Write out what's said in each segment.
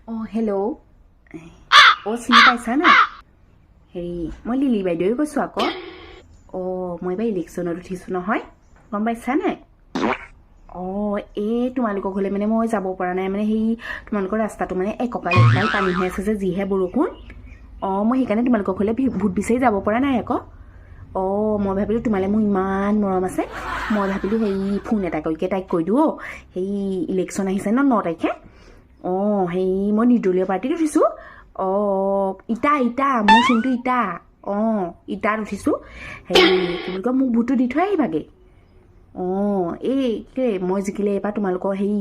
hello' চিনি পাইছা নাই হেৰি মই লিলি বাইদেৱে কৈছোঁ আকৌ মই এইবাৰ ইলেকশ্যনত উঠিছোঁ নহয় গম পাইছা নাই এই তোমালোকৰ ঘৰলৈ মানে মই যাব পৰা নাই মানে সেই তোমালোকৰ ৰাস্তাটো মানে একঁকাল একঁকাল পানী হৈ আছে যে যিহে বৰষুণ মই সেইকাৰণে তোমালোকৰ ঘৰলৈ ভোট বিচাৰি যাব পৰা নাই আকৌ মই ভাবিলোঁ তোমালৈ মোৰ ইমান মৰম আছে মই ভাবিলোঁ সেই ফোন এটা কৰিকে তাইক কৈ দিওঁ সেই ইলেকশ্যন আহিছে ন 9 তাৰিখে সেই মই নিৰ্দলীয় পাৰ্টিত উঠিছোঁ ইটা মোৰ চিনটো ইটা ইটাত উঠিছোঁ হেৰি কি বুলি কয় মোক ভোটটো দি থৈ আহিবাগে মই জিকিলে এইবাৰ তোমালোকৰ সেই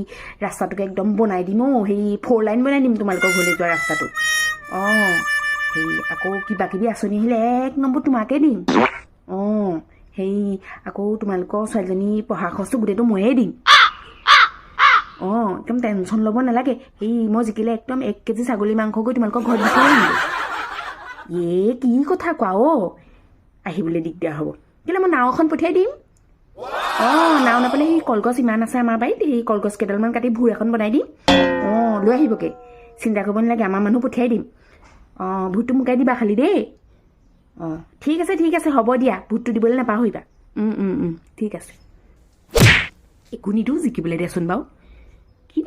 ৰাস্তাটোকে একদম বনাই দিম সেই 4 লাইন বনাই দিম তোমালোকৰ ঘৰলৈ যোৱা ৰাস্তাটো সেই আকৌ কিবা কিবি আঁচনি আহিলে 1 নম্বৰ তোমাকে দিম সেই আকৌ তোমালোকৰ ছোৱালীজনী পঢ়া খৰচটো গোটেইটো ময়ে দিম একদম টেনশ্যন ল'ব নালাগে সেই মই জিকিলে একদম 1 কেজি ছাগলী মাংস গৈ তোমালোকৰ ঘৰত দি থৈ আহিম কি কথা কোৱা আহিবলৈ দিগদাৰ হ'ব কেলৈ মই নাও এখন পঠিয়াই দিম নাও নাপালে সেই কলগছ ইমান আছে আমাৰ বাৰীত সেই কলগছ কেইডালমান কাটি ভূৰ এখন বনাই দিম লৈ আহিবগে চিন্তা কৰিব নালাগে আমাৰ মানুহ পঠিয়াই দিম ভোটটো মোকাই দিবা খালি দেই ঠিক আছে হ'ব দিয়া ভোটটো দিবলৈ নাপাহৰিবা ঠিক আছে একো নিদিওঁ জিকিবলৈ দিয়াচোন বাৰু কি